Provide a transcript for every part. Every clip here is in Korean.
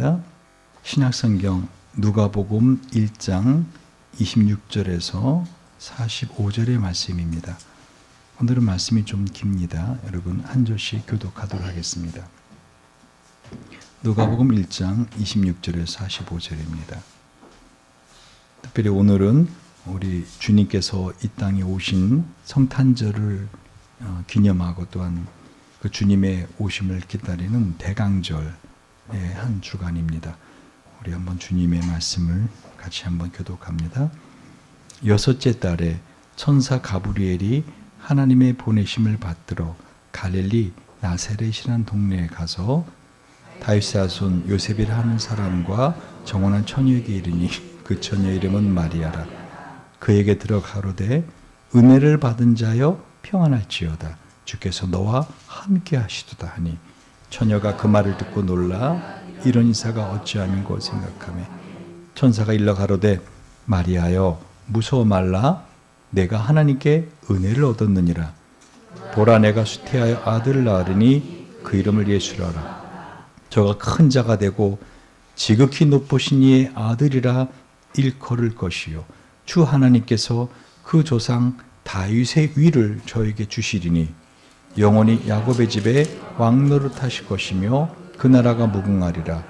말씀입니다. 신약성경 누가복음 1장 26절에서 45절의 말씀입니다. 오늘은 말씀이 좀 깁니다. 여러분 한 절씩 교독하도록 하겠습니다. 누가복음 1장 26절에서 45절입니다. 특별히 오늘은 우리 주님께서 이 땅에 오신 성탄절을 기념하고 또한 그 주님의 오심을 기다리는 대강절의 한 주간입니다. 우리 한번 주님의 말씀을 같이 한번 교독합니다. 여섯째 달에 천사 가브리엘이 하나님의 보내심을 받들어 갈릴리 나사렛이라는 동네에 가서 다윗의 자손 요셉이라 하는 사람과 정혼한 처녀에게 이르니 그 처녀 이름은 마리아라. 그에게 들어가로되 은혜를 받은 자여 평안할지어다. 주께서 너와 함께 하시도다 하니 처녀가 그 말을 듣고 놀라 이런 인사가 어찌함인고 생각하며 천사가 일러 가로되 마리아여 무서워 말라. 내가 하나님께 은혜를 얻었느니라. 보라 내가 수태하여 아들을 낳으리니 그 이름을 예수라 하라. 저가 큰 자가 되고 지극히 높으신 이의 아들이라 일컬을 것이요 주 하나님께서 그 조상 다윗의 위를 저에게 주시리니 영원히 야곱의 집에 왕노릇하실 것이며 그 나라가 무궁하리라.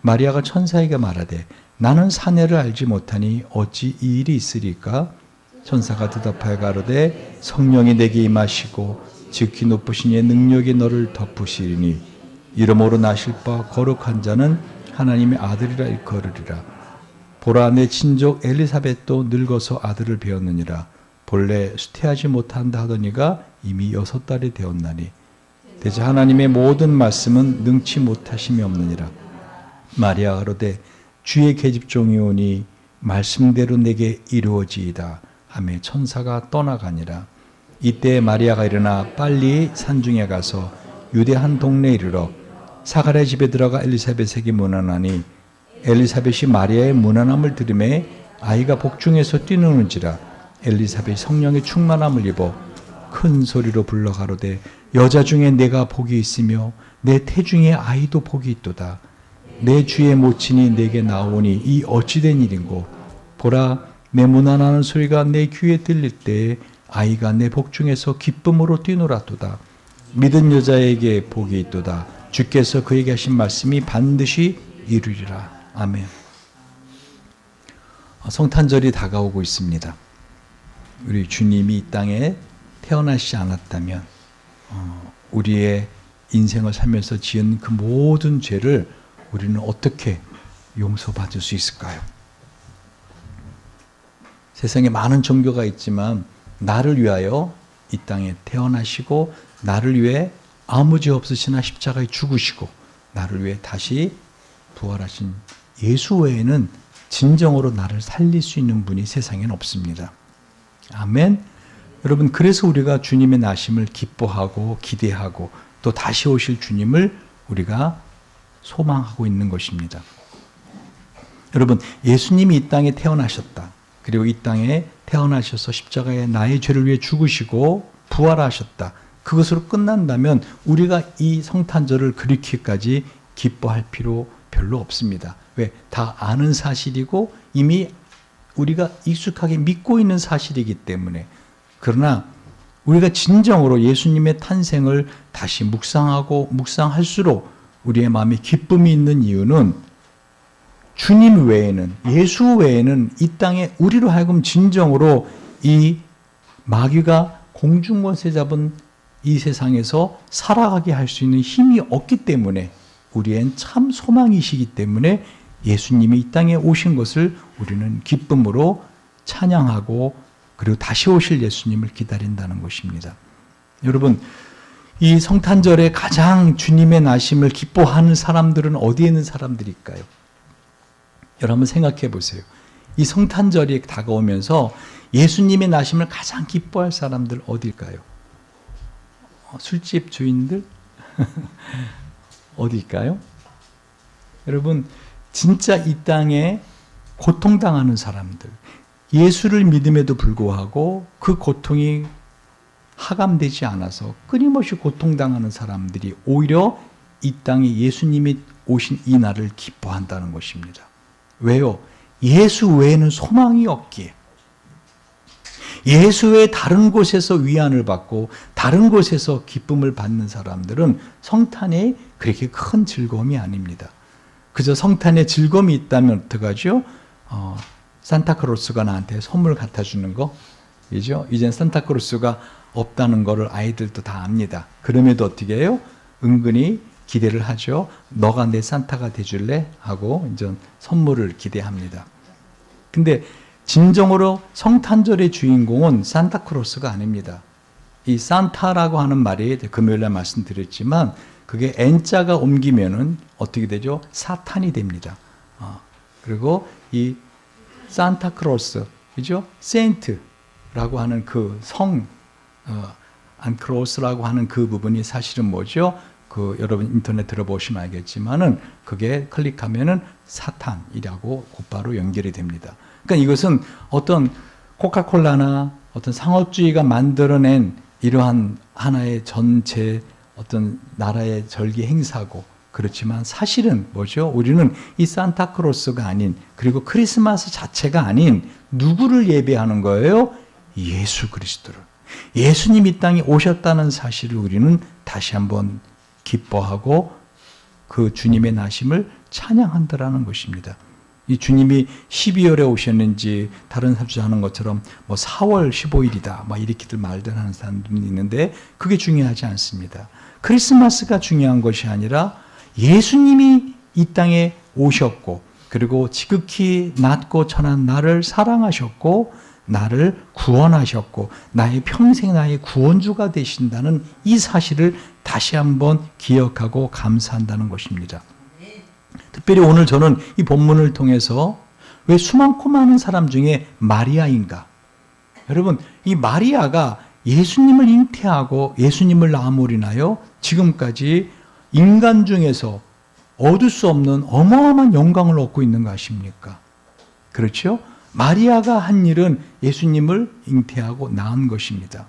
마리아가 천사에게 말하되 나는 사내를 알지 못하니 어찌 이 일이 있으리까? 천사가 대답하여 가로되 성령이 내게 임하시고 지극히 높으신 이의 능력이 너를 덮으시리니 이름으로 나실 바 거룩한 자는 하나님의 아들이라 일컬으리라. 보라 내 친족 엘리사벳도 늙어서 아들을 배었느니라. 본래 수태하지 못한다 하더니가 이미 6달이 되었나니 대저 하나님의 모든 말씀은 능치 못하심이 없느니라. 마리아가 가로되 주의 계집종이 오니 말씀대로 내게 이루어지이다 하며 천사가 떠나가니라. 이때 마리아가 일어나 빨리 산중에 가서 유대 한 동네에 이르러 사가랴 집에 들어가 엘리사벳에게 문안하니 엘리사벳이 마리아의 문안함을 들으매 아이가 복중에서 뛰노는지라. 엘리사벳이 성령의 충만함을 입어 큰 소리로 불러 가로되 여자 중에 내가 복이 있으며 내 태중에 아이도 복이 있도다. 내 주의 모친이 내게 나오니 이 어찌된 일인고. 보라 내 문안하는 소리가 내 귀에 들릴 때에 아이가 내 복중에서 기쁨으로 뛰놀았도다. 믿은 여자에게 복이 있도다. 주께서 그에게 하신 말씀이 반드시 이루리라. 아멘. 성탄절이 다가오고 있습니다. 우리 주님이 이 땅에 태어나시지 않았다면 우리의 인생을 살면서 지은 그 모든 죄를 우리는 어떻게 용서받을 수 있을까요? 세상에 많은 종교가 있지만 나를 위하여 이 땅에 태어나시고 나를 위해 아무 죄 없으시나 십자가에 죽으시고 나를 위해 다시 부활하신 예수 외에는 진정으로 나를 살릴 수 있는 분이 세상에는 없습니다. 아멘. 여러분 그래서 우리가 주님의 나심을 기뻐하고 기대하고 또 다시 오실 주님을 우리가 소망하고 있는 것입니다. 여러분 예수님이 이 땅에 태어나셨다. 그리고 이 땅에 태어나셔서 십자가에 나의 죄를 위해 죽으시고 부활하셨다. 그것으로 끝난다면 우리가 이 성탄절을 그렇게까지 기뻐할 필요 별로 없습니다. 왜? 다 아는 사실이고 이미 우리가 익숙하게 믿고 있는 사실이기 때문에. 그러나 우리가 진정으로 예수님의 탄생을 다시 묵상하고 묵상할수록 우리의 마음에 기쁨이 있는 이유는 주님 외에는 예수 외에는 이 땅에 우리로 하여금 진정으로 이 마귀가 공중권세 잡은 이 세상에서 살아가게 할 수 있는 힘이 없기 때문에 우리엔 참 소망이시기 때문에 예수님이 이 땅에 오신 것을 우리는 기쁨으로 찬양하고 그리고 다시 오실 예수님을 기다린다는 것입니다. 여러분 이 성탄절에 가장 주님의 나심을 기뻐하는 사람들은 어디에 있는 사람들일까요? 여러분 한번 생각해 보세요. 이 성탄절이 다가오면서 예수님의 나심을 가장 기뻐할 사람들 어디일까요? 술집 주인들? 어디일까요? 여러분 진짜 이 땅에 고통당하는 사람들, 예수를 믿음에도 불구하고 그 고통이 하감되지 않아서 끊임없이 고통당하는 사람들이 오히려 이 땅에 예수님이 오신 이 날을 기뻐한다는 것입니다. 왜요? 예수 외에는 소망이 없기에. 예수 외에 다른 곳에서 위안을 받고 다른 곳에서 기쁨을 받는 사람들은 성탄에 그렇게 큰 즐거움이 아닙니다. 그저 성탄에 즐거움이 있다면 어떡하죠? 산타크로스가 나한테 선물 갖다 주는 거, 그죠? 이젠 산타크로스가 없다는 거를 아이들도 다 압니다. 그럼에도 어떻게 해요? 은근히 기대를 하죠. 너가 내 산타가 돼줄래? 하고 이제 선물을 기대합니다. 근데 진정으로 성탄절의 주인공은 산타크로스가 아닙니다. 이 산타라고 하는 말이 금요일날 말씀드렸지만 그게 N자가 옮기면은 어떻게 되죠? 사탄이 됩니다. 그리고 이 산타크로스, 그죠? 세인트라고 하는 그 안크로스라고 하는 그 부분이 사실은 뭐죠? 여러분 인터넷 들어보시면 알겠지만은 그게 클릭하면은 사탄이라고 곧바로 연결이 됩니다. 그러니까 이것은 어떤 코카콜라나 어떤 상업주의가 만들어낸 이러한 하나의 전체 어떤 나라의 절기 행사고, 그렇지만 사실은 뭐죠? 우리는 이 산타크로스가 아닌, 그리고 크리스마스 자체가 아닌 누구를 예배하는 거예요? 예수 그리스도를. 예수님이 이 땅에 오셨다는 사실을 우리는 다시 한번 기뻐하고 그 주님의 나심을 찬양한다라는 것입니다. 이 주님이 12월에 오셨는지 다른 사람들이 하는 것처럼 뭐 4월 15일이다 막 이렇게들 말들 하는 사람들이 있는데 그게 중요하지 않습니다. 크리스마스가 중요한 것이 아니라 예수님이 이 땅에 오셨고, 그리고 지극히 낮고 천한 나를 사랑하셨고 나를 구원하셨고 나의 평생 나의 구원주가 되신다는 이 사실을 다시 한번 기억하고 감사한다는 것입니다. 특별히 오늘 저는 이 본문을 통해서 왜 수많고 많은 사람 중에 마리아인가? 여러분, 이 마리아가 예수님을 잉태하고 예수님을 낳음으로 인하여 지금까지 인간 중에서 얻을 수 없는 어마어마한 영광을 얻고 있는 거 아십니까? 그렇죠? 마리아가 한 일은 예수님을 잉태하고 낳은 것입니다.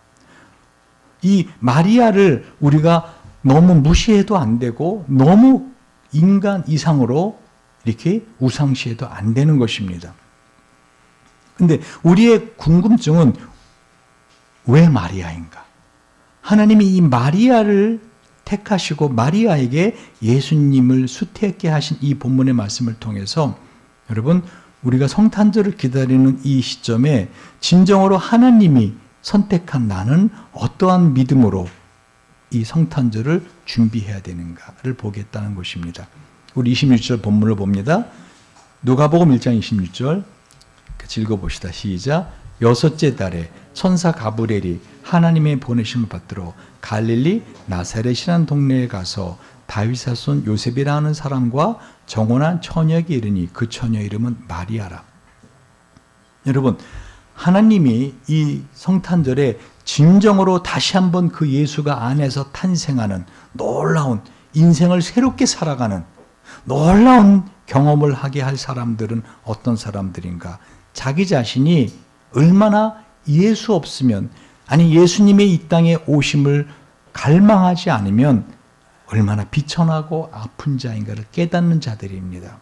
이 마리아를 우리가 너무 무시해도 안 되고 너무 인간 이상으로 이렇게 우상시해도 안 되는 것입니다. 그런데 우리의 궁금증은 왜 마리아인가? 하나님이 이 마리아를 택하시고 마리아에게 예수님을 수태하게 하신 이 본문의 말씀을 통해서 여러분, 우리가 성탄절을 기다리는 이 시점에 진정으로 하나님이 선택한 나는 어떠한 믿음으로 이 성탄절을 준비해야 되는가를 보겠다는 것입니다. 우리 26절 본문을 봅니다. 누가복음 1장 26절 같이 읽어봅시다. 시작. 여섯째 달에 천사 가브리엘이 하나님의 보내심을 받들어 갈릴리 나사렛이라는 동네에 가서 다윗 자손 요셉이라는 사람과 정혼한 처녀에게 이르니 그 처녀 이름은 마리아라. 여러분, 하나님이 이 성탄절에 진정으로 다시 한번 그 예수가 안에서 탄생하는 놀라운 인생을 새롭게 살아가는 놀라운 경험을 하게 할 사람들은 어떤 사람들인가? 자기 자신이 얼마나 예수 없으면, 아니 예수님의 이 땅에 오심을 갈망하지 않으면 얼마나 비천하고 아픈 자인가를 깨닫는 자들입니다.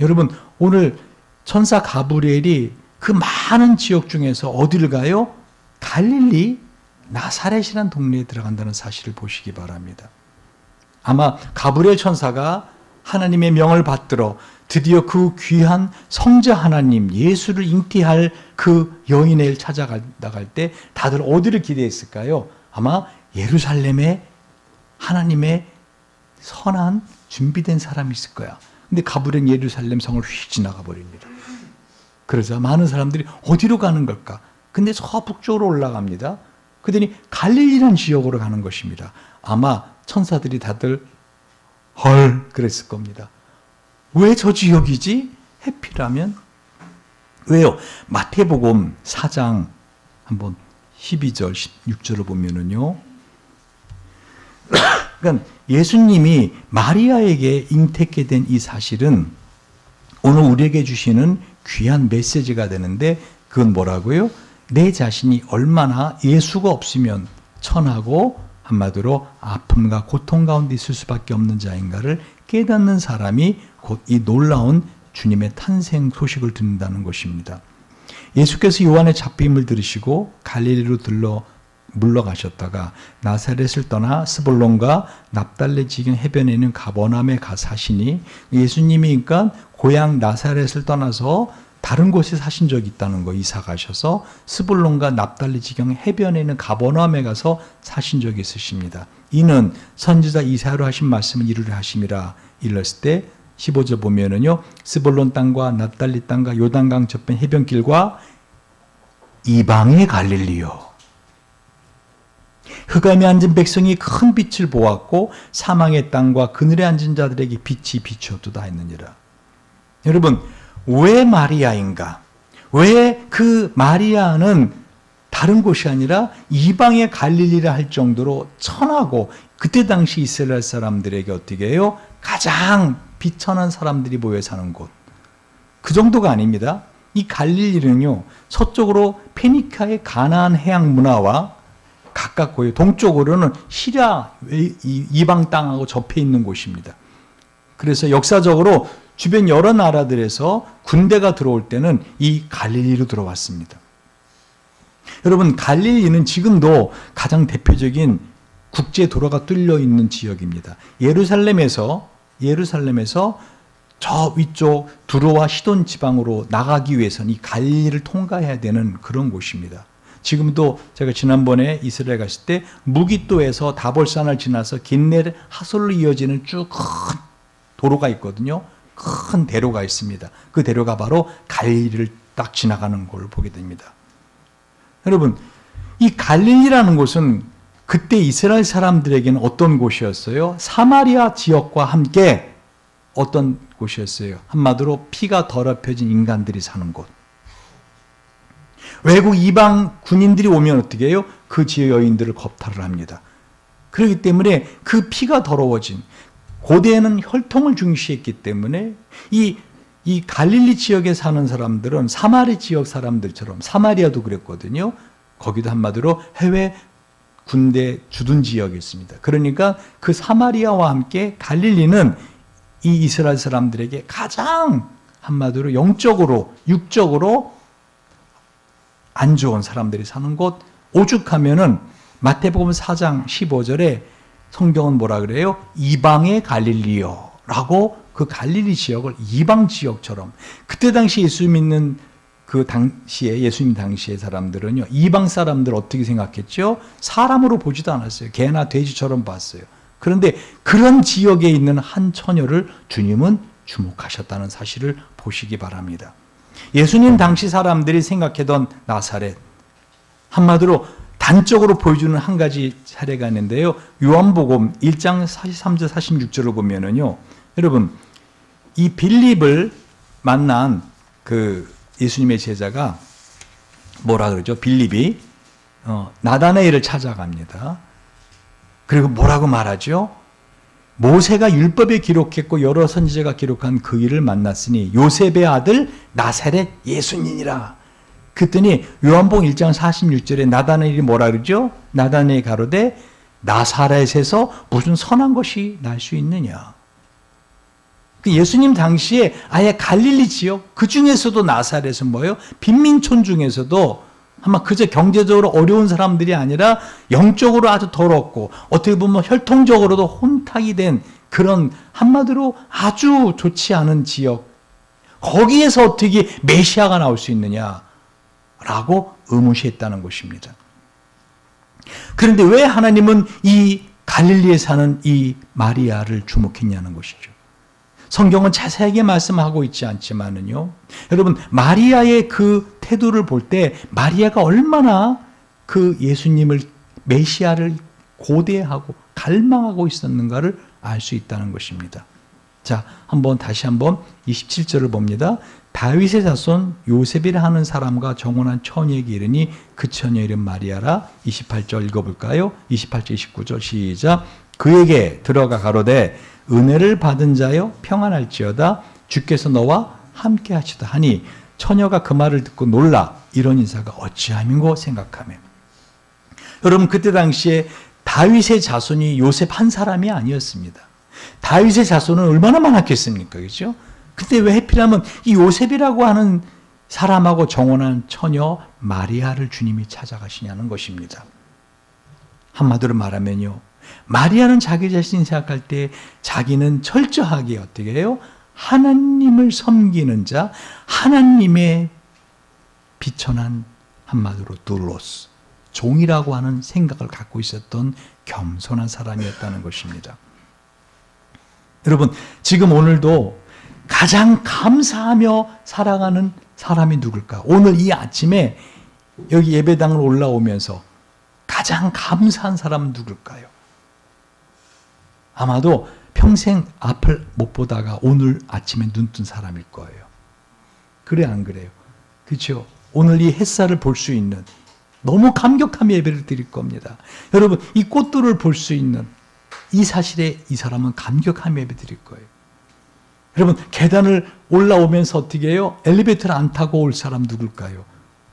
여러분, 오늘 천사 가브리엘이 그 많은 지역 중에서 어디를 가요? 갈릴리 나사렛이라는 동네에 들어간다는 사실을 보시기 바랍니다. 아마 가브리엘 천사가 하나님의 명을 받들어 드디어 그 귀한 성자 하나님 예수를 잉태할 그 여인을 찾아나갈 때 다들 어디를 기대했을까요? 아마 예루살렘에 하나님의 선한 준비된 사람이 있을 거야. 근데 가브리엘은 예루살렘 성을 휙 지나가 버립니다. 그러자 많은 사람들이 어디로 가는 걸까? 근데 저 북쪽으로 올라갑니다. 그러더니 갈릴리라는 지역으로 가는 것입니다. 아마 천사들이 다들 헐 그랬을 겁니다. 왜 저 지역이지? 해피라면? 왜요? 마태복음 4장 한번 12절 16절을 보면은요. 그러니까 예수님이 마리아에게 잉태케 된 이 사실은 오늘 우리에게 주시는 귀한 메시지가 되는데 그건 뭐라고요? 내 자신이 얼마나 예수가 없으면 천하고 한마디로 아픔과 고통 가운데 있을 수밖에 없는 자인가를 깨닫는 사람이 곧 이 놀라운 주님의 탄생 소식을 듣는다는 것입니다. 예수께서 요한의 잡혀임을 들으시고 갈릴리로 물러가셨다가 나사렛을 떠나 스불론과 납달리 지경 해변에 있는 가버나움에 가 사시니, 예수님이 그러니까 고향 나사렛을 떠나서 다른 곳에 사신 적이 있다는 거, 이사 가셔서 스불론과 납달리 지경 해변에 있는 가버나움에 가서 사신 적이 있으십니다. 이는 선지자 이사야로 하신 말씀을 이루려 하심이라 일렀을 때 15절 보면은요, 스불론 땅과 납달리 땅과 요단강 저편 해변길과 이방의 갈릴리요, 흑암에 앉은 백성이 큰 빛을 보았고 사망의 땅과 그늘에 앉은 자들에게 빛이 비추었도다 했느니라. 여러분, 왜 마리아인가? 왜 그 마리아는 다른 곳이 아니라 이방의 갈릴리라 할 정도로 천하고, 그때 당시 이스라엘 사람들에게 어떻게 해요? 가장 비천한 사람들이 모여 사는 곳. 그 정도가 아닙니다. 이 갈릴리는요, 서쪽으로 페니카의 가나안 해양 문화와 가깝고요, 동쪽으로는 시리아 이방 땅하고 접해 있는 곳입니다. 그래서 역사적으로 주변 여러 나라들에서 군대가 들어올 때는 이 갈릴리로 들어왔습니다. 여러분, 갈릴리는 지금도 가장 대표적인 국제 도로가 뚫려 있는 지역입니다. 예루살렘에서 저 위쪽 두로와 시돈 지방으로 나가기 위해서는 이 갈릴리를 통과해야 되는 그런 곳입니다. 지금도 제가 지난번에 이스라엘 갔을 때 무기또에서 다볼산을 지나서 긴네 하솔로 이어지는 쭉 큰 도로가 있거든요. 큰 대로가 있습니다. 그 대로가 바로 갈릴리를 딱 지나가는 걸 보게 됩니다. 여러분, 이 갈릴리라는 곳은 그때 이스라엘 사람들에게는 어떤 곳이었어요? 사마리아 지역과 함께 어떤 곳이었어요? 한마디로 피가 더럽혀진 인간들이 사는 곳. 외국 이방 군인들이 오면 어떻게 해요? 그 지역 여인들을 겁탈을 합니다. 그렇기 때문에 그 피가 더러워진, 고대에는 혈통을 중시했기 때문에 이 갈릴리 지역에 사는 사람들은 사마리 지역 사람들처럼, 사마리아도 그랬거든요. 거기도 한마디로 해외 군대 주둔 지역이었습니다. 그러니까 그 사마리아와 함께 갈릴리는 이 이스라엘 사람들에게 가장 한마디로 영적으로, 육적으로 안 좋은 사람들이 사는 곳. 오죽하면은 마태복음 4장 15절에 성경은 뭐라 그래요? 이방의 갈릴리요 라고 그 갈릴리 지역을 이방 지역처럼, 그때 당시 예수 믿는 그 당시에, 예수님 당시의 사람들은요, 이방 사람들 어떻게 생각했죠? 사람으로 보지도 않았어요. 개나 돼지처럼 봤어요. 그런데 그런 지역에 있는 한 처녀를 주님은 주목하셨다는 사실을 보시기 바랍니다. 예수님 당시 사람들이 생각하던 나사렛, 한마디로 단적으로 보여주는 한 가지 사례가 있는데요. 요한복음 1장 43절 46절을 보면은요, 여러분, 이 빌립을 만난 그 예수님의 제자가 뭐라 그러죠? 빌립이 나다나엘을 찾아갑니다. 그리고 뭐라고 말하죠? 모세가 율법에 기록했고 여러 선지자가 기록한 그 일을 만났으니 요셉의 아들 나사렛 예수님이라. 그랬더니 요한복음 1장 46절에 나다나엘이 뭐라 그러죠? 나다나엘이 가로되 나사렛에서 무슨 선한 것이 날 수 있느냐. 예수님 당시에 아예 갈릴리 지역, 그 중에서도 나사렛은 뭐예요? 빈민촌 중에서도 아마 그저 경제적으로 어려운 사람들이 아니라 영적으로 아주 더럽고 어떻게 보면 혈통적으로도 혼탁이 된 그런, 한마디로 아주 좋지 않은 지역, 거기에서 어떻게 메시아가 나올 수 있느냐라고 의문시했다는 것입니다. 그런데 왜 하나님은 이 갈릴리에 사는 이 마리아를 주목했냐는 것이죠. 성경은 자세하게 말씀하고 있지 않지만은요, 여러분, 마리아의 그 태도를 볼 때 마리아가 얼마나 그 예수님을, 메시아를 고대하고 갈망하고 있었는가를 알 수 있다는 것입니다. 자, 다시 한번 27절을 봅니다. 다윗의 자손 요셉이라 하는 사람과 정혼한 처녀에게 이르니 그 처녀 이름 마리아라. 28절 읽어볼까요? 28절 29절 시작. 그에게 들어가 가로되 은혜를 받은 자여 평안할지어다, 주께서 너와 함께 하시다 하니 처녀가 그 말을 듣고 놀라 이런 인사가 어찌함인고 생각하며. 여러분, 그때 당시에 다윗의 자손이 요셉 한 사람이 아니었습니다. 다윗의 자손은 얼마나 많았겠습니까? 그렇죠? 근데 왜 하필이면 이 요셉이라고 하는 사람하고 정혼한 처녀 마리아를 주님이 찾아가시냐는 것입니다. 한마디로 말하면요, 마리아는 자기 자신 생각할 때 자기는 철저하게 어떻게 해요? 하나님을 섬기는 자, 하나님의 비천한 한마디로 둘로스, 종이라고 하는 생각을 갖고 있었던 겸손한 사람이었다는 것입니다. 여러분, 지금 오늘도 가장 감사하며 살아가는 사람이 누굴까? 오늘 이 아침에 여기 예배당을 올라오면서 가장 감사한 사람은 누굴까요? 아마도 평생 앞을 못 보다가 오늘 아침에 눈 뜬 사람일 거예요. 그래 안 그래요? 그렇죠? 오늘 이 햇살을 볼 수 있는, 너무 감격하며 예배를 드릴 겁니다. 여러분, 이 꽃들을 볼 수 있는 이 사실에 이 사람은 감격하며 예배 드릴 거예요. 여러분, 계단을 올라오면서 어떻게 해요? 엘리베이터를 안 타고 올 사람 누굴까요?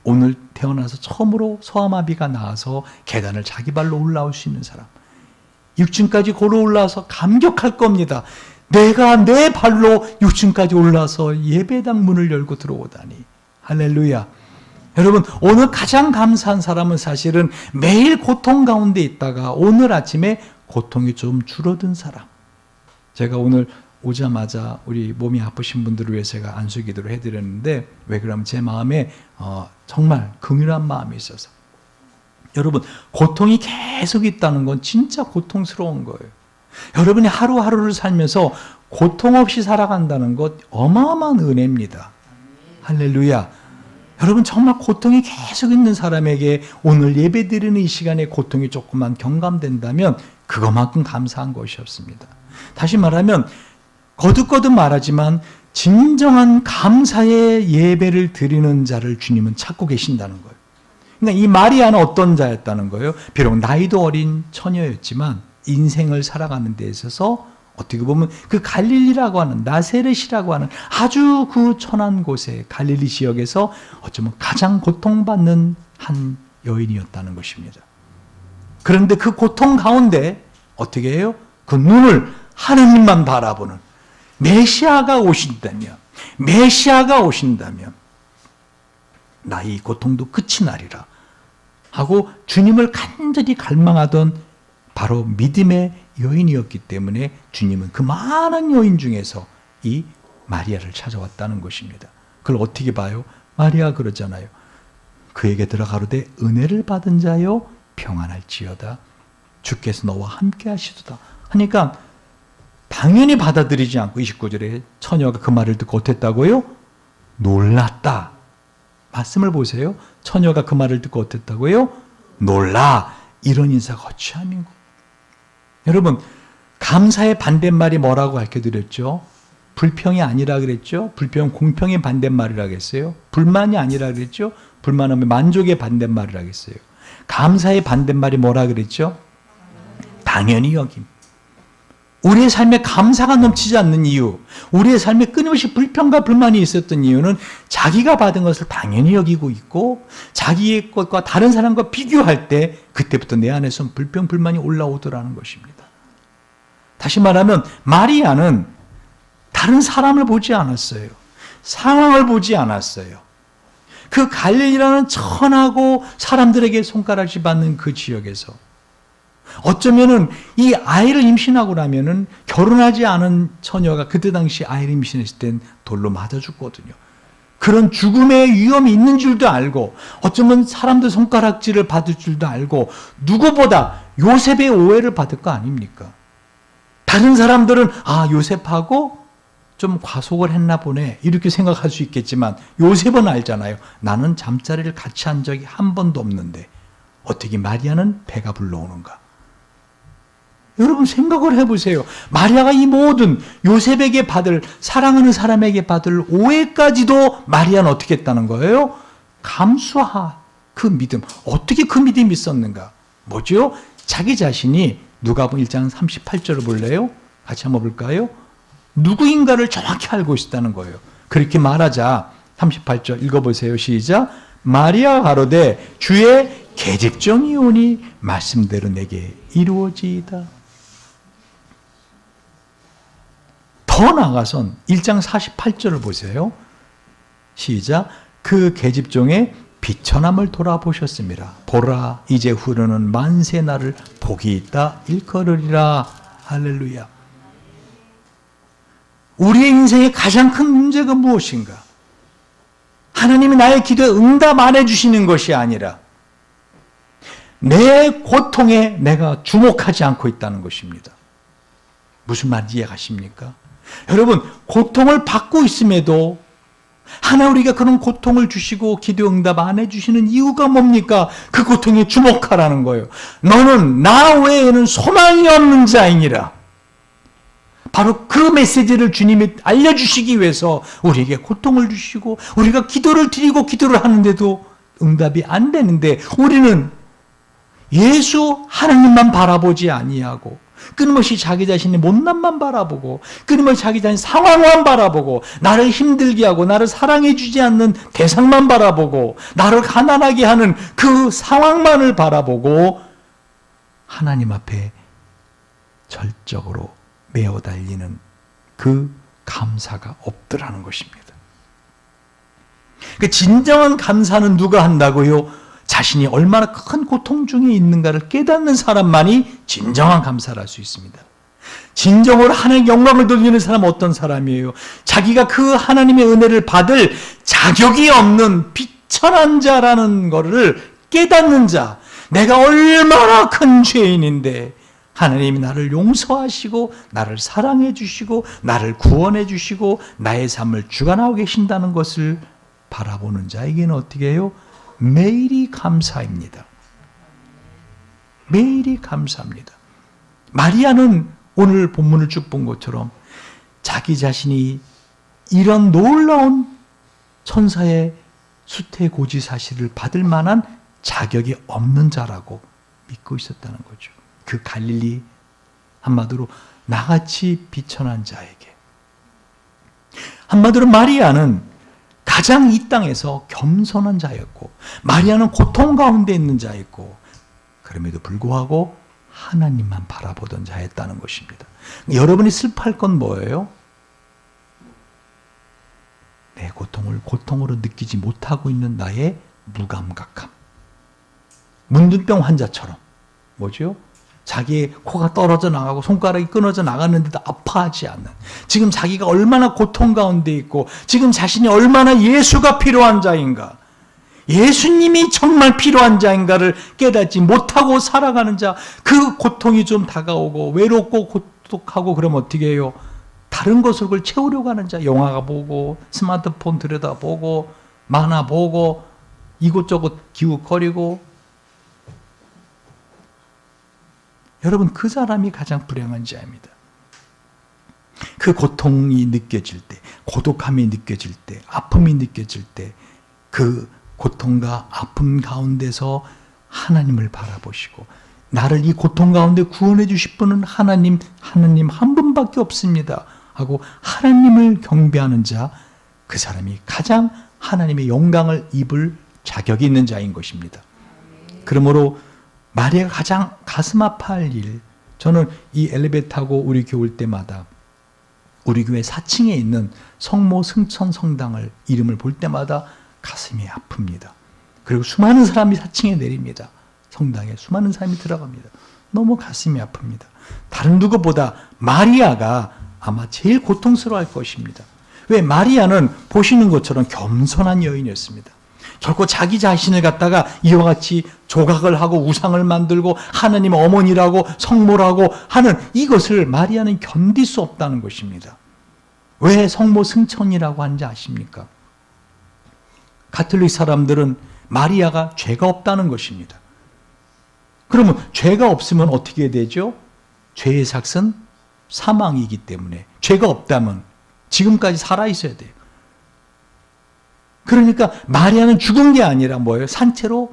오늘 태어나서 처음으로 소아마비가 나와서 계단을 자기 발로 올라올 수 있는 사람. 6층까지 걸어 올라와서 감격할 겁니다. 내가 내 발로 6층까지 올라와서 예배당 문을 열고 들어오다니. 할렐루야. 여러분, 오늘 가장 감사한 사람은 사실은 매일 고통 가운데 있다가 오늘 아침에 고통이 좀 줄어든 사람. 제가 오늘 오자마자 우리 몸이 아프신 분들을 위해서 제가 안수기도를 해드렸는데, 왜 그러면 제 마음에 정말 긍휼한 마음이 있어서, 여러분, 고통이 계속 있다는 건 진짜 고통스러운 거예요. 여러분이 하루하루를 살면서 고통 없이 살아간다는 것 어마어마한 은혜입니다. 할렐루야. 여러분, 정말 고통이 계속 있는 사람에게 오늘 예배드리는 이 시간에 고통이 조금만 경감된다면 그것만큼 감사한 것이 없습니다. 다시 말하면 거듭거듭 말하지만 진정한 감사의 예배를 드리는 자를 주님은 찾고 계신다는 거예요. 그러니까 이 마리아는 어떤 자였다는 거예요? 비록 나이도 어린 처녀였지만 인생을 살아가는 데 있어서 어떻게 보면 그 갈릴리라고 하는, 나세렛이라고 하는 아주 그 천한 곳에, 갈릴리 지역에서 어쩌면 가장 고통받는 한 여인이었다는 것입니다. 그런데 그 고통 가운데 어떻게 해요? 그 눈을 하느님만 바라보는, 메시아가 오신다면, 메시아가 오신다면 나의 고통도 끝이 나리라 하고 주님을 간절히 갈망하던 바로 믿음의 여인이었기 때문에 주님은 그 많은 여인 중에서 이 마리아를 찾아왔다는 것입니다. 그걸 어떻게 봐요? 마리아가 그러잖아요. 그에게 들어가로되 은혜를 받은 자여 평안할지어다. 주께서 너와 함께 하시도다. 하니까 당연히 받아들이지 않고 29절에 처녀가 그 말을 듣고 어땠다고요? 놀랐다. 말씀을 보세요. 처녀가 그 말을 듣고 어땠다고요? 놀라. 이런 인사가 어찌함인고. 여러분, 감사의 반대말이 뭐라고 가르쳐드렸죠? 불평이 아니라 그랬죠? 불평은 공평의 반대말이라고 했어요. 불만이 아니라 그랬죠? 불만은 만족의 반대말이라고 했어요. 감사의 반대말이 뭐라 그랬죠? 당연히 여김. 우리의 삶에 감사가 넘치지 않는 이유, 우리의 삶에 끊임없이 불평과 불만이 있었던 이유는 자기가 받은 것을 당연히 여기고 있고 자기의 것과 다른 사람과 비교할 때 그때부터 내 안에서 불평, 불만이 올라오더라는 것입니다. 다시 말하면 마리아는 다른 사람을 보지 않았어요. 상황을 보지 않았어요. 그 갈릴리라는 천하고 사람들에게 손가락질 받는 그 지역에서 어쩌면은 이 아이를 임신하고 나면은 결혼하지 않은 처녀가 그때 당시 아이를 임신했을 땐 돌로 맞아 죽거든요. 그런 죽음의 위험이 있는 줄도 알고 어쩌면 사람들 손가락질을 받을 줄도 알고 누구보다 요셉의 오해를 받을 거 아닙니까? 다른 사람들은 요셉하고 좀 과속을 했나 보네 이렇게 생각할 수 있겠지만 요셉은 알잖아요. 나는 잠자리를 같이 한 적이 한 번도 없는데 어떻게 마리아는 배가 불러오는가? 여러분 생각을 해보세요. 마리아가 이 모든 요셉에게 받을, 사랑하는 사람에게 받을 오해까지도 마리아는 어떻게 했다는 거예요? 감수하 그 믿음. 어떻게 그 믿음이 있었는가? 뭐죠? 자기 자신이 누가복음 1장 38절을 볼래요? 같이 한번 볼까요? 누구인가를 정확히 알고 있었다는 거예요. 그렇게 말하자 38절 읽어보세요. 시작. 마리아 가로되 주의 계집종이 오니 말씀대로 내게 이루어지이다. 더 나아가선 1장 48절을 보세요. 시작. 그 계집종의 비천함을 돌아보셨습니다. 보라, 이제 후르는 만세 날을 복이 있다 일컬으리라. 할렐루야. 우리의 인생의 가장 큰 문제가 무엇인가? 하나님이 나의 기도에 응답 안 해주시는 것이 아니라 내 고통에 내가 주목하지 않고 있다는 것입니다. 무슨 말인지 이해가십니까? 여러분, 고통을 받고 있음에도 하나 우리가 그런 고통을 주시고 기도 응답 안 해주시는 이유가 뭡니까? 그 고통에 주목하라는 거예요. 너는 나 외에는 소망이 없는 자이니라. 바로 그 메시지를 주님이 알려주시기 위해서 우리에게 고통을 주시고 우리가 기도를 드리고 기도를 하는데도 응답이 안 되는데 우리는 예수 하나님만 바라보지 아니하고 끊임없이 자기 자신의 못난만 바라보고 끊임없이 자기 자신 상황만 바라보고 나를 힘들게 하고 나를 사랑해 주지 않는 대상만 바라보고 나를 가난하게 하는 그 상황만을 바라보고 하나님 앞에 절적으로 매어 달리는 그 감사가 없더라는 것입니다. 그 진정한 감사는 누가 한다고요? 자신이 얼마나 큰 고통 중에 있는가를 깨닫는 사람만이 진정한 감사를 할 수 있습니다. 진정으로 하나님의 영광을 돌리는 사람은 어떤 사람이에요? 자기가 그 하나님의 은혜를 받을 자격이 없는 비천한 자라는 것을 깨닫는 자, 내가 얼마나 큰 죄인인데 하나님이 나를 용서하시고 나를 사랑해 주시고 나를 구원해 주시고 나의 삶을 주관하고 계신다는 것을 바라보는 자에게는 어떻게 해요? 매일이 감사입니다. 매일이 감사합니다. 마리아는 오늘 본문을 쭉 본 것처럼 자기 자신이 이런 놀라운 천사의 수태고지 사실을 받을 만한 자격이 없는 자라고 믿고 있었다는 거죠. 그 갈릴리, 한마디로 나같이 비천한 자에게. 한마디로 마리아는 가장 이 땅에서 겸손한 자였고 마리아는 고통 가운데 있는 자였고 그럼에도 불구하고 하나님만 바라보던 자였다는 것입니다. 여러분이 슬퍼할 건 뭐예요? 내 고통을 고통으로 느끼지 못하고 있는 나의 무감각함. 문둥병 환자처럼 뭐죠? 자기의 코가 떨어져 나가고 손가락이 끊어져 나갔는데도 아파하지 않는, 지금 자기가 얼마나 고통 가운데 있고 지금 자신이 얼마나 예수가 필요한 자인가, 예수님이 정말 필요한 자인가를 깨닫지 못하고 살아가는 자, 그 고통이 좀 다가오고 외롭고 고독하고 그러면 어떻게 해요? 다른 것을 채우려고 하는 자, 영화가 보고 스마트폰 들여다보고 만화 보고 이곳저곳 기웃거리고. 여러분, 그 사람이 가장 불행한 자입니다. 그 고통이 느껴질 때, 고독함이 느껴질 때, 아픔이 느껴질 때 그 고통과 아픔 가운데서 하나님을 바라보시고 나를 이 고통 가운데 구원해 주실 분은 하나님 한 분밖에 없습니다 하고 하나님을 경배하는 자, 그 사람이 가장 하나님의 영광을 입을 자격이 있는 자인 것입니다. 그러므로 마리아가 가장 가슴 아파할 일, 저는 이 엘리베이터 타고 우리 교회 올 때마다 우리 교회 4층에 있는 성모 승천 성당을 이름을 볼 때마다 가슴이 아픕니다. 그리고 수많은 사람이 4층에 내립니다. 성당에 수많은 사람이 들어갑니다. 너무 가슴이 아픕니다. 다른 누구보다 마리아가 아마 제일 고통스러워할 것입니다. 왜? 마리아는 보시는 것처럼 겸손한 여인이었습니다. 결코 자기 자신을 갖다가 이와 같이 조각을 하고 우상을 만들고 하나님 어머니라고 성모라고 하는 이것을 마리아는 견딜 수 없다는 것입니다. 왜 성모 승천이라고 하는지 아십니까? 가톨릭 사람들은 마리아가 죄가 없다는 것입니다. 그러면 죄가 없으면 어떻게 되죠? 죄의 삭은 사망이기 때문에 죄가 없다면 지금까지 살아있어야 돼요. 그러니까 마리아는 죽은 게 아니라 뭐예요? 산채로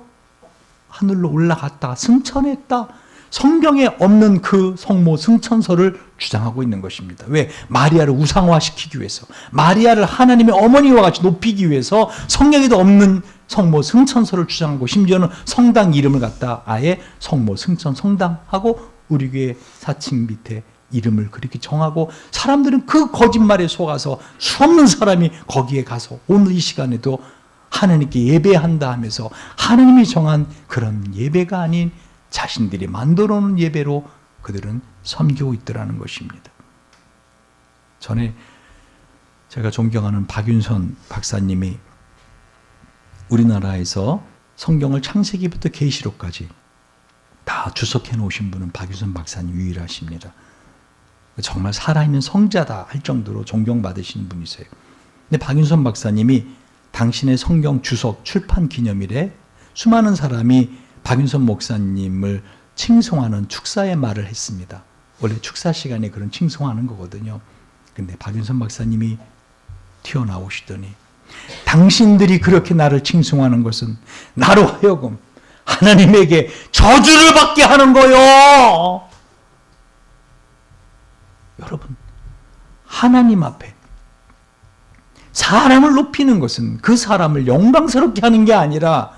하늘로 올라갔다 승천했다. 성경에 없는 그 성모 승천서를 주장하고 있는 것입니다. 왜? 마리아를 우상화시키기 위해서, 마리아를 하나님의 어머니와 같이 높이기 위해서 성경에도 없는 성모 승천서를 주장하고, 심지어는 성당 이름을 갖다 아예 성모 승천 성당하고 우리 교회 사칭 밑에 이름을 그렇게 정하고, 사람들은 그 거짓말에 속아서 수없는 사람이 거기에 가서 오늘 이 시간에도 하나님께 예배한다 하면서 하나님이 정한 그런 예배가 아닌 자신들이 만들어 놓은 예배로 그들은 섬기고 있더라는 것입니다. 전에 제가 존경하는 박윤선 박사님이 우리나라에서 성경을 창세기부터 계시록까지 다 주석해 놓으신 분은 박윤선 박사님 유일하십니다. 정말 살아있는 성자다 할 정도로 존경받으시는 분이세요. 근데 박윤선 박사님이 당신의 성경 주석 출판 기념일에 수많은 사람이 박윤선 목사님을 칭송하는 축사의 말을 했습니다. 원래 축사 시간에 그런 칭송하는 거거든요. 근데 박윤선 박사님이 튀어나오시더니, 당신들이 그렇게 나를 칭송하는 것은 나로 하여금 하나님에게 저주를 받게 하는 거요. 여러분, 하나님 앞에 사람을 높이는 것은 그 사람을 영광스럽게 하는 게 아니라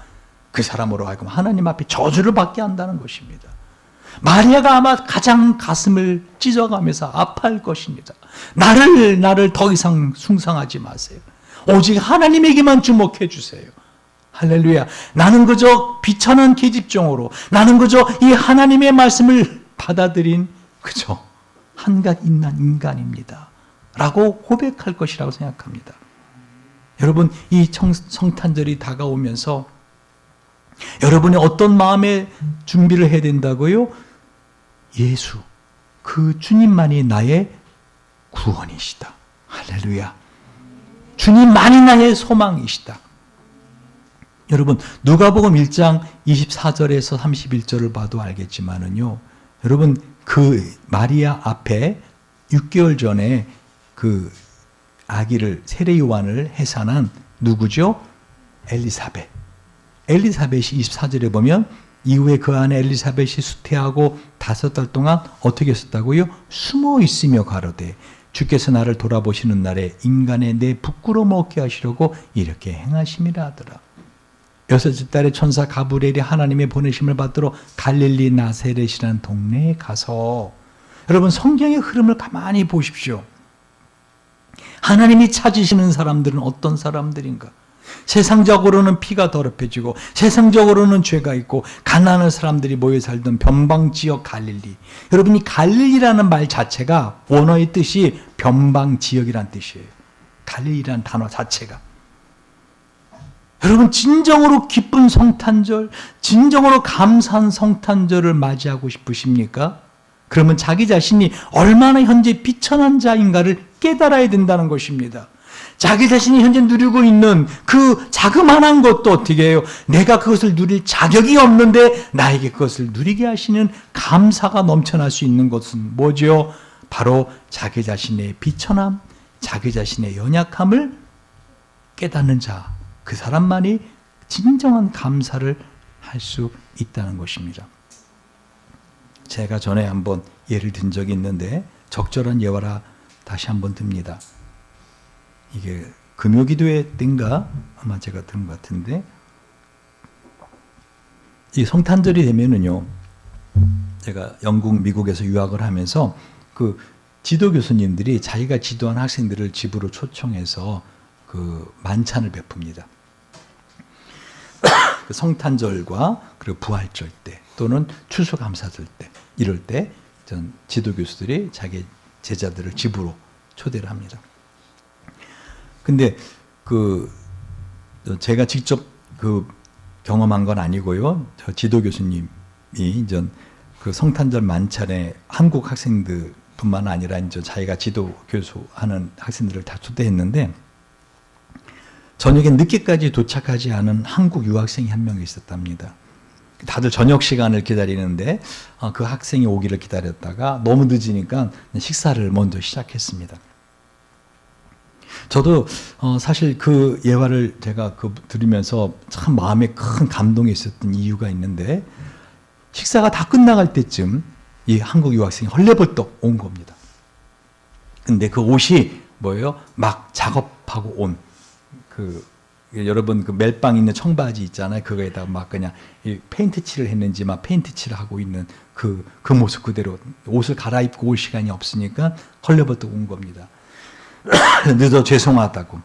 그 사람으로 하여금 하나님 앞에 저주를 받게 한다는 것입니다. 마리아가 아마 가장 가슴을 찢어가면서 아파할 것입니다. 나를 더 이상 숭상하지 마세요. 오직 하나님에게만 주목해 주세요. 할렐루야. 나는 그저 비천한 계집종으로, 나는 그저 이 하나님의 말씀을 받아들인 그저 한갓 있는 인간입니다 라고 고백할 것이라고 생각합니다. 여러분, 이 성탄절이 다가오면서 여러분이 어떤 마음의 준비를 해야 된다고요? 예수, 그 주님만이 나의 구원이시다. 할렐루야. 주님만이 나의 소망이시다. 여러분, 누가복음 1장 24절에서 31절을 봐도 알겠지만은요, 여러분, 그 마리아 앞에 6개월 전에 그 아기를, 세례 요한을 해산한 누구죠? 엘리사벳. 엘리사벳이 24절에 보면 이후에 그 안에 엘리사벳이 수태하고 5달 동안 어떻게 했었다고요? 숨어 있으며 가로되 주께서 나를 돌아보시는 날에 인간의 내 부끄러움 얻게 하시려고 이렇게 행하심이라 하더라. 6째 달에 천사 가브리엘이 하나님의 보내심을 받들어 갈릴리 나세렛이라는 동네에 가서, 여러분, 성경의 흐름을 가만히 보십시오. 하나님이 찾으시는 사람들은 어떤 사람들인가? 세상적으로는 피가 더럽혀지고 세상적으로는 죄가 있고 가난한 사람들이 모여 살던 변방지역 갈릴리. 여러분, 이 갈릴리라는 말 자체가 원어의 뜻이 변방지역이란 뜻이에요. 갈릴리라는 단어 자체가. 여러분, 진정으로 기쁜 성탄절, 진정으로 감사한 성탄절을 맞이하고 싶으십니까? 그러면 자기 자신이 얼마나 현재 비천한 자인가를 깨달아야 된다는 것입니다. 자기 자신이 현재 누리고 있는 그 자그마한 것도 어떻게 해요? 내가 그것을 누릴 자격이 없는데 나에게 그것을 누리게 하시는 감사가 넘쳐날 수 있는 것은 뭐죠? 바로 자기 자신의 비천함, 자기 자신의 연약함을 깨닫는 자, 그 사람만이 진정한 감사를 할 수 있다는 것입니다. 제가 전에 한번 예를 든 적이 있는데 적절한 예화라 다시 한번 듭니다. 이게 금요기도회 때인가 아마 제가 들은 것 같은데, 이 성탄절이 되면은요, 제가 영국, 미국에서 유학을 하면서 그 지도 교수님들이 자기가 지도한 학생들을 집으로 초청해서 그 만찬을 베풉니다. 그 성탄절과 그리고 부활절 때 또는 추수감사절 때, 이럴 때 전 지도 교수들이 자기 제자들을 집으로 초대를 합니다. 근데 그 제가 직접 그 경험한 건 아니고요. 저 지도 교수님이 전 그 성탄절 만찬에 한국 학생들뿐만 아니라 이제 자기가 지도 교수하는 학생들을 다 초대했는데, 저녁에 늦게까지 도착하지 않은 한국 유학생이 한 명 있었답니다. 다들 저녁 시간을 기다리는데 그 학생이 오기를 기다렸다가 너무 늦으니까 식사를 먼저 시작했습니다. 저도 사실 그 예화를 제가 들으면서 참 마음에 큰 감동이 있었던 이유가 있는데, 식사가 다 끝나갈 때쯤 이 한국 유학생이 헐레벌떡 온 겁니다. 근데 그 옷이 뭐예요? 막 작업하고 온 여러분 그 멜빵 있는 청바지 있잖아요. 그거에다가 막 그냥 페인트 칠을 했는지 막 페인트 칠을 하고 있는 그 모습 그대로 옷을 갈아입고 올 시간이 없으니까 헐레벌떡 온 겁니다. 늦어 죄송하다고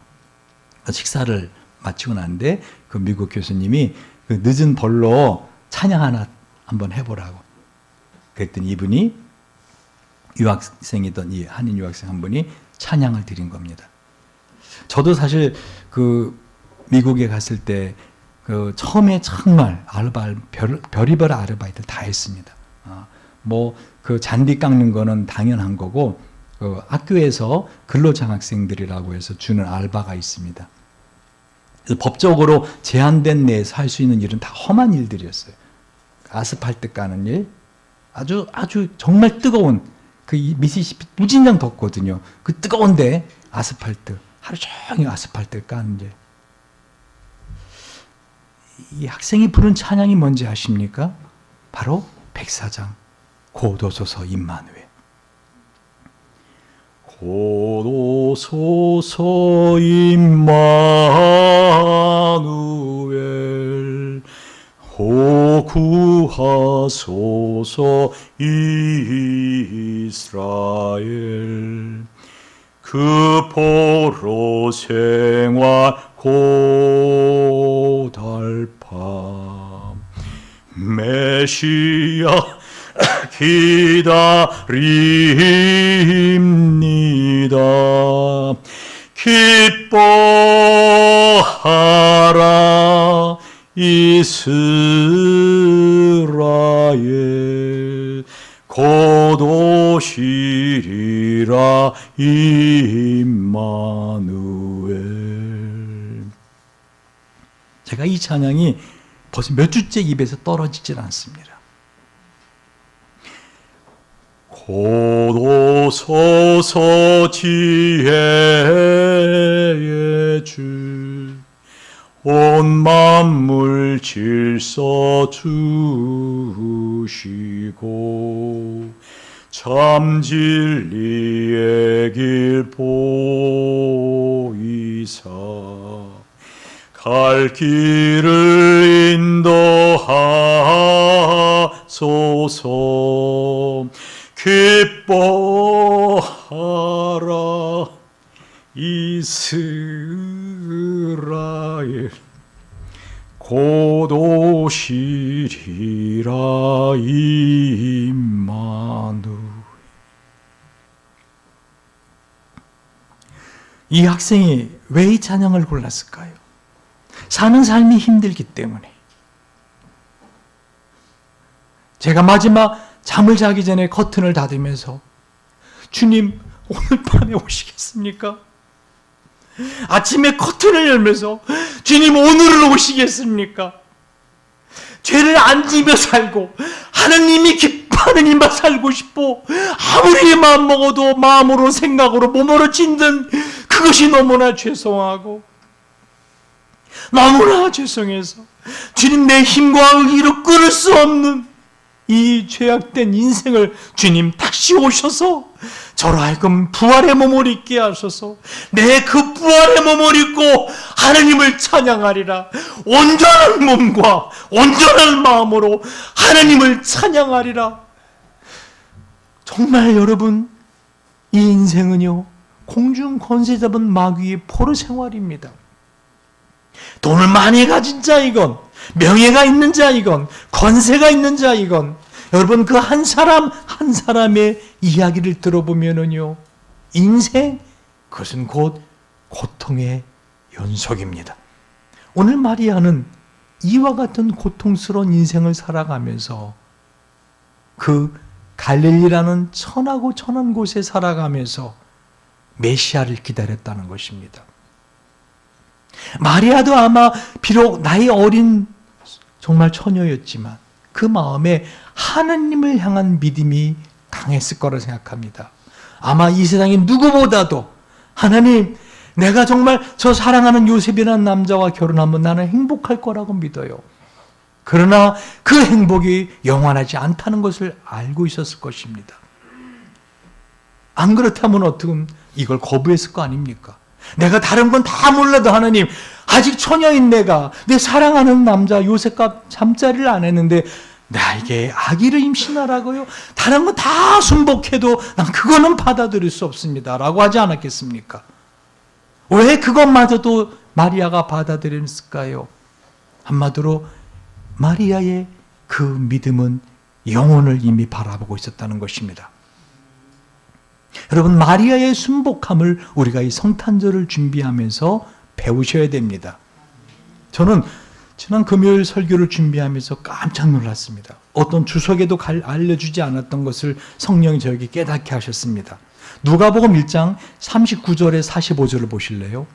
식사를 마치고 난데 그 미국 교수님이 그 늦은 벌로 찬양 하나 한번 해보라고 그랬더니 이분이 유학생이던 이 한인 유학생 한 분이 찬양을 드린 겁니다. 저도 사실 그 미국에 갔을 때 그 처음에 정말 별의별 아르바이트 다 했습니다. 뭐 그 잔디 깎는 거는 당연한 거고 그 학교에서 근로장학생들이라고 해서 주는 알바가 있습니다. 그래서 법적으로 제한된 내에서 할 수 있는 일은 다 험한 일들이었어요. 아스팔트 까는 일, 아주 정말 뜨거운 그 미시시피 무진장 덥거든요. 그 뜨거운데 아스팔트 하루 종일 아스팔트 까는 일. 이 학생이 부른 찬양이 뭔지 아십니까? 바로 백사장 고도소서 임마누엘. 고도소서 임마누엘 호구하소서 이스라엘 그 보로 생활 고달밤 메시아 기다립니다. 기뻐하라 이스라엘 곧 오시리라 임마누엘. 제가 이 찬양이 벌써 몇 주째 입에서 떨어지질 않습니다. 고도소서 지혜의 주 온 만물 질서 주시고 참 진리의 길 보이사 갈 길을 인도하소서 기뻐하라 이스라엘 곧 오시리라 임마누엘. 이 학생이 왜 이 찬양을 골랐을까요? 사는 삶이 힘들기 때문에. 제가 마지막 잠을 자기 전에 커튼을 닫으면서 주님 오늘 밤에 오시겠습니까? 아침에 커튼을 열면서 주님 오늘은 오시겠습니까? 죄를 안 지며 살고 하느님이 기뻐하는 일만 살고 싶어 아무리 마음 먹어도 마음으로 생각으로 몸으로 짓는 그것이 너무나 죄송하고 너무나 죄송해서 주님 내 힘과 의지로 끊을 수 없는 이 죄악된 인생을 주님 다시 오셔서 저로 하여금 부활의 몸을 입게 하셔서 내 그 부활의 몸을 입고 하나님을 찬양하리라. 온전한 몸과 온전한 마음으로 하나님을 찬양하리라. 정말 여러분 이 인생은요 공중 권세 잡은 마귀의 포로 생활입니다. 돈을 많이 가진 자이건 명예가 있는 자이건 권세가 있는 자이건 여러분 그 한 사람 한 사람의 이야기를 들어보면은요 인생 그것은 곧 고통의 연속입니다. 오늘 마리아는 이와 같은 고통스러운 인생을 살아가면서 그 갈릴리라는 천하고 천한 곳에 살아가면서 메시아를 기다렸다는 것입니다. 마리아도 아마 비록 나이 어린 정말 처녀였지만 그 마음에 하나님을 향한 믿음이 강했을 거라 생각합니다. 아마 이 세상의 누구보다도 하나님 내가 정말 저 사랑하는 요셉이라는 남자와 결혼하면 나는 행복할 거라고 믿어요. 그러나 그 행복이 영원하지 않다는 것을 알고 있었을 것입니다. 안 그렇다면 어떻게 이걸 거부했을 거 아닙니까? 내가 다른 건 다 몰라도 하나님, 아직 처녀인 내가 내 사랑하는 남자 요셉과 잠자리를 안 했는데 나에게 아기를 임신하라고요? 다른 거 다 순복해도 난 그거는 받아들일 수 없습니다 라고 하지 않았겠습니까? 왜 그것마저도 마리아가 받아들였을까요? 한마디로 마리아의 그 믿음은 영혼을 이미 바라보고 있었다는 것입니다. 여러분, 마리아의 순복함을 우리가 이 성탄절을 준비하면서 배우셔야 됩니다. 저는 지난 금요일 설교를 준비하면서 깜짝 놀랐습니다. 어떤 주석에도 알려주지 않았던 것을 성령이 저에게 깨닫게 하셨습니다. 누가복음 1장 39절에 45절을 보실래요?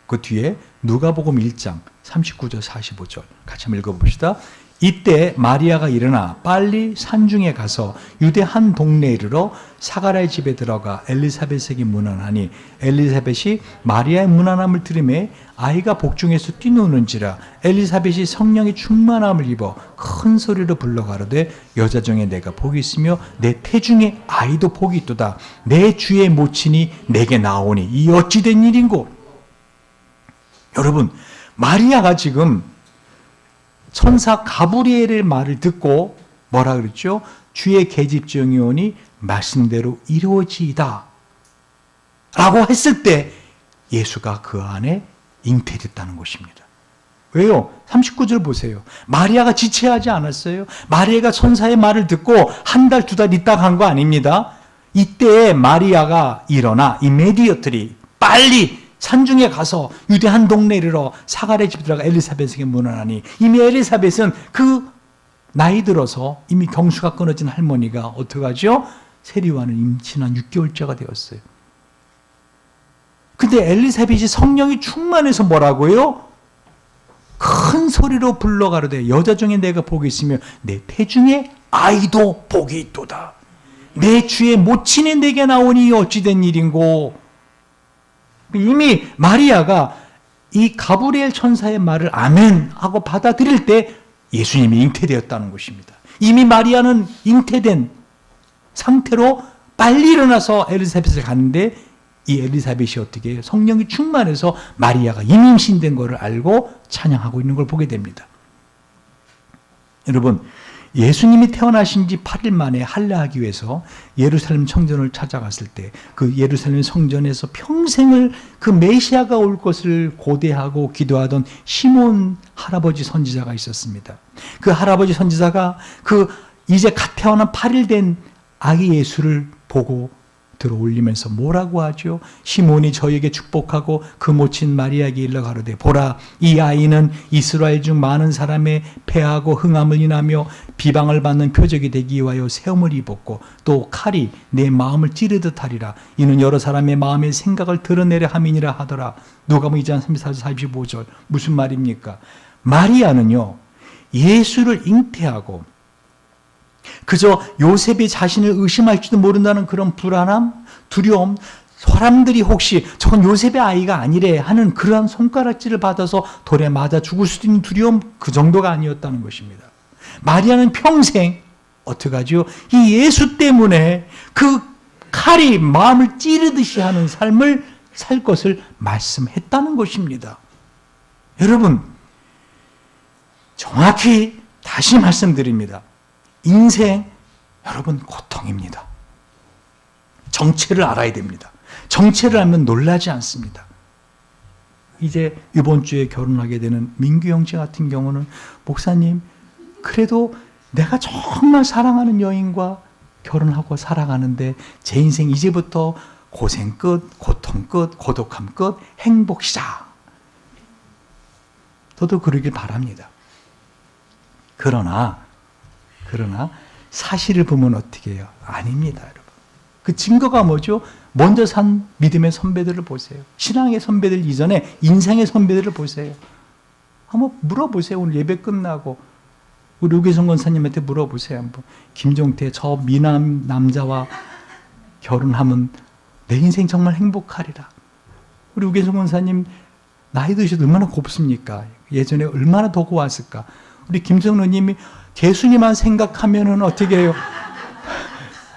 그 뒤에 누가복음 1장 39절 45절 같이 한번 읽어봅시다. 이때 마리아가 일어나 빨리 산중에 가서 유대 한 동네에 이르러 사가랴의 집에 들어가 엘리사벳에게 문안하니 엘리사벳이 마리아의 문안함을 들으매 아이가 복중에서 뛰노는지라 엘리사벳이 성령의 충만함을 입어 큰 소리로 불러 가로되 여자 중에 내가 복이 있으며 내 태중에 아이도 복이 있도다. 내 주의 모친이 내게 나오니 이 어찌 된 일인고. 여러분, 마리아가 지금 천사 가브리엘의 말을 듣고 뭐라 그랬죠? 주의 계집종이 오니 말씀대로 이루어지이다 라고 했을 때 예수가 그 안에 잉태됐다는 것입니다. 왜요? 39절 보세요. 마리아가 지체하지 않았어요. 마리아가 천사의 말을 듣고 한 달, 두 달 있다 간 거 아닙니다. 이때 마리아가 일어나 이메디어트리 빨리 산중에 가서 유대 한 동네에 이르러 사가랴의 집에 들어가 엘리사벳에게 문안하니 이미 엘리사벳은 그 나이 들어서 이미 경수가 끊어진 할머니가 어떡하죠? 세리와는 임신한 6개월째가 되었어요. 근데 엘리사벳이 성령이 충만해서 뭐라고요? 큰 소리로 불러 가로되 여자 중에 내가 복이 있으며 내 태중에 아이도 복이 있도다. 내 주의 모친이 내게 나오니 어찌된 일인고. 이미 마리아가 이 가브리엘 천사의 말을 아멘 하고 받아들일 때 예수님이 잉태되었다는 것입니다. 이미 마리아는 잉태된 상태로 빨리 일어나서 엘리사벳을 갔는데 이 엘리사벳이 어떻게 해요? 성령이 충만해서 마리아가 이미 임신된 것을 알고 찬양하고 있는 걸 보게 됩니다. 여러분, 예수님이 태어나신 지 8일 만에 할례하기 위해서 예루살렘 성전을 찾아갔을 때 그 예루살렘 성전에서 평생을 그 메시아가 올 것을 고대하고 기도하던 시몬 할아버지 선지자가 있었습니다. 그 할아버지 선지자가 그 이제 갓 태어난 8일 된 아기 예수를 보고 들어올리면서 뭐라고 하죠? 시몬이 저에게 축복하고 그 모친 마리아에게 일러 가로되 보라, 이 아이는 이스라엘 중 많은 사람의 패하고 흥함을 인하며 비방을 받는 표적이 되기 위하여 세움을 입었고 또 칼이 내 마음을 찌르듯 하리라. 이는 여러 사람의 마음의 생각을 드러내려 함이니라 하더라. 누가복음 2장 34절 45절 무슨 말입니까? 마리아는요, 예수를 잉태하고 그저 요셉이 자신을 의심할지도 모른다는 그런 불안함, 두려움, 사람들이 혹시 저건 요셉의 아이가 아니래 하는 그러한 손가락질을 받아서 돌에 맞아 죽을 수도 있는 두려움, 그 정도가 아니었다는 것입니다. 마리아는 평생 어떻게 하죠? 이 예수 때문에 그 칼이 마음을 찌르듯이 하는 삶을 살 것을 말씀했다는 것입니다. 여러분, 정확히 다시 말씀드립니다. 인생, 여러분, 고통입니다. 정체를 알아야 됩니다. 정체를 알면 놀라지 않습니다. 이제 이번 주에 결혼하게 되는 민규 형제 같은 경우는 목사님, 그래도 내가 정말 사랑하는 여인과 결혼하고 살아가는데 제 인생 이제부터 고생 끝, 고통 끝, 고독함 끝, 행복 시작. 저도 그러길 바랍니다. 그러나 사실을 보면 어떻게 해요? 아닙니다, 여러분. 그 증거가 뭐죠? 먼저 산 믿음의 선배들을 보세요. 신앙의 선배들 이전에 인생의 선배들을 보세요. 한번 물어보세요. 오늘 예배 끝나고 우리 우계성 권사님한테 물어보세요. 한번. 김종태 저 미남 남자와 결혼하면 내 인생 정말 행복하리라. 우리 우계성 권사님 나이 드셔도 얼마나 곱습니까? 예전에 얼마나 더 고왔을까? 우리 김성로님이 개수니만 생각하면은 어떻게 해요?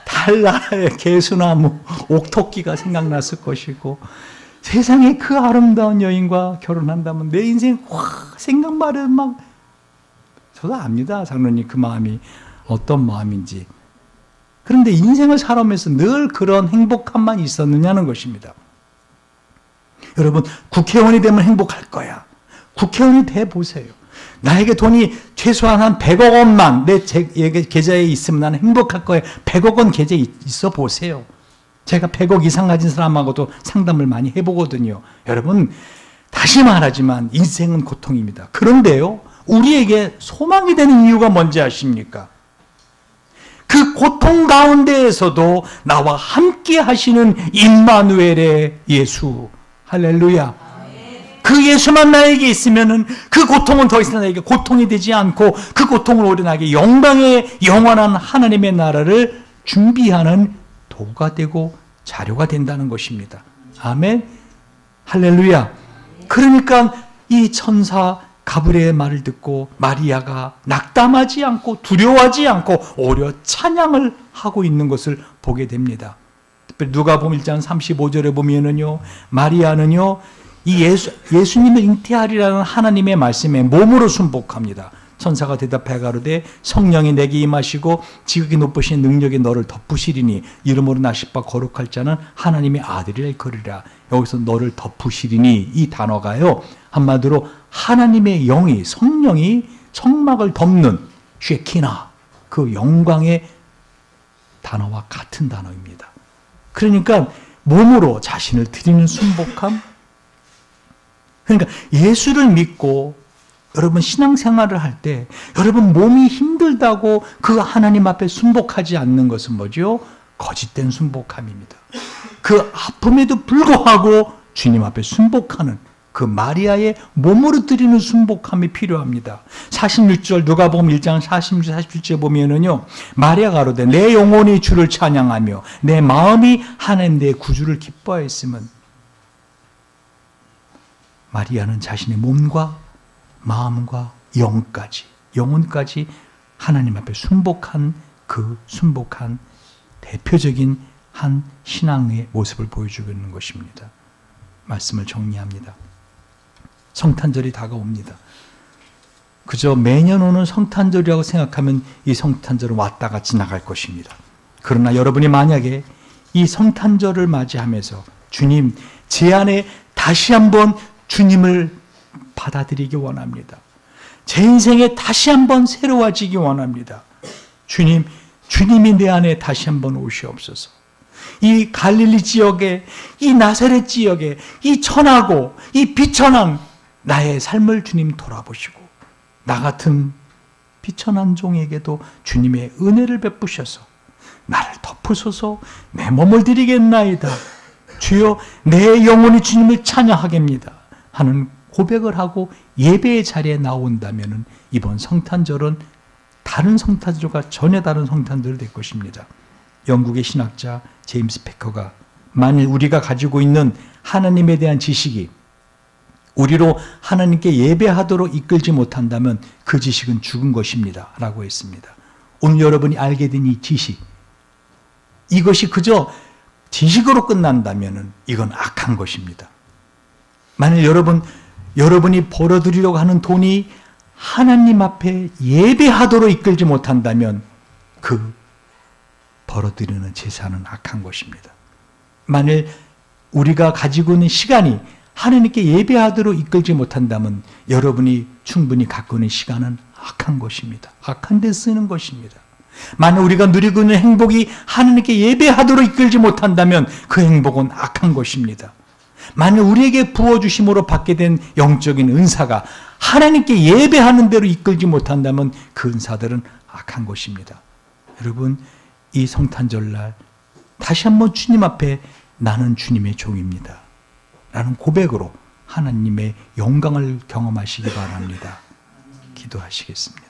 달나라의 개수나무, 옥토끼가 생각났을 것이고, 세상에 그 아름다운 여인과 결혼한다면 내 인생 생각만 해도 막, 저도 압니다, 장로님 그 마음이 어떤 마음인지. 그런데 인생을 살아오면서 늘 그런 행복함만 있었느냐는 것입니다. 여러분, 국회의원이 되면 행복할 거야. 국회의원이 돼 보세요. 나에게 돈이 최소한 한 100억 원만 내 계좌에 있으면 나는 행복할 거예요. 100억 원 계좌에 있어 보세요. 제가 100억 이상 가진 사람하고도 상담을 많이 해보거든요. 여러분, 다시 말하지만 인생은 고통입니다. 그런데요, 우리에게 소망이 되는 이유가 뭔지 아십니까? 그 고통 가운데에서도 나와 함께 하시는 임마누엘의 예수. 할렐루야. 그 예수만 나에게 있으면은 그 고통은 더 이상 나에게 고통이 되지 않고 그 고통을 오래 나에게 영광의 영원한 하나님의 나라를 준비하는 도구가 되고 자료가 된다는 것입니다. 아멘. 할렐루야. 그러니까 이 천사 가브리엘의 말을 듣고 마리아가 낙담하지 않고 두려워하지 않고 오히려 찬양을 하고 있는 것을 보게 됩니다. 특별히 누가복음 1장 35절에 보면은요, 마리아는요, 이 예수님을 잉태하리라는 하나님의 말씀에 몸으로 순복합니다. 천사가 대답해 가로되 성령이 내게 임하시고 지극히 높으신 능력이 너를 덮으시리니 이름으로 나실 바 거룩할 자는 하나님의 아들이라 일컬으리라. 여기서 너를 덮으시리니 이 단어가요, 한마디로 하나님의 영이, 성령이 천막을 덮는 쉐키나, 그 영광의 단어와 같은 단어입니다. 그러니까 몸으로 자신을 드리는 순복함. 그러니까 예수를 믿고 여러분 신앙생활을 할 때 여러분 몸이 힘들다고 그 하나님 앞에 순복하지 않는 것은 뭐죠? 거짓된 순복함입니다. 그 아픔에도 불구하고 주님 앞에 순복하는 그 마리아의 몸으로 드리는 순복함이 필요합니다. 46절 누가복음 1장 46, 47절 보면은요, 마리아가 가로되 내 영혼이 주를 찬양하며 내 마음이 하나님 내 구주를 기뻐하였으면, 마리아는 자신의 몸과 마음과 영혼까지 하나님 앞에 순복한 그 순복한 대표적인 한 신앙의 모습을 보여주고 있는 것입니다. 말씀을 정리합니다. 성탄절이 다가옵니다. 그저 매년 오는 성탄절이라고 생각하면 이 성탄절은 왔다가 지나갈 것입니다. 그러나 여러분이 만약에 이 성탄절을 맞이하면서 주님, 제 안에 다시 한번 주님을 받아들이기 원합니다. 제 인생에 다시 한번 새로워지기 원합니다. 주님, 주님이 내 안에 다시 한번 오시옵소서. 이 갈릴리 지역에, 이 나사렛 지역에, 이 천하고, 이 비천한 나의 삶을 주님 돌아보시고 나 같은 비천한 종에게도 주님의 은혜를 베푸셔서 나를 덮으소서. 내 몸을 드리겠나이다. 주여, 내 영혼이 주님을 찬양하겠습니다 하는 고백을 하고 예배의 자리에 나온다면 이번 성탄절은 다른 성탄절과 전혀 다른 성탄절이 될 것입니다. 영국의 신학자 제임스 패커가 만일 우리가 가지고 있는 하나님에 대한 지식이 우리로 하나님께 예배하도록 이끌지 못한다면 그 지식은 죽은 것입니다 라고 했습니다. 오늘 여러분이 알게 된 이 지식, 이것이 그저 지식으로 끝난다면 이건 악한 것입니다. 만일 여러분이 벌어들이려고 하는 돈이 하나님 앞에 예배하도록 이끌지 못한다면 그 벌어들이는 재산은 악한 것입니다. 만일 우리가 가지고 있는 시간이 하나님께 예배하도록 이끌지 못한다면 여러분이 충분히 갖고 있는 시간은 악한 것입니다. 악한 데 쓰는 것입니다. 만약 우리가 누리고 있는 행복이 하나님께 예배하도록 이끌지 못한다면 그 행복은 악한 것입니다. 만약 우리에게 부어주심으로 받게 된 영적인 은사가 하나님께 예배하는 대로 이끌지 못한다면 그 은사들은 악한 것입니다. 여러분, 이 성탄절날 다시 한번 주님 앞에 나는 주님의 종입니다 라는 고백으로 하나님의 영광을 경험하시기 바랍니다. 기도하시겠습니다.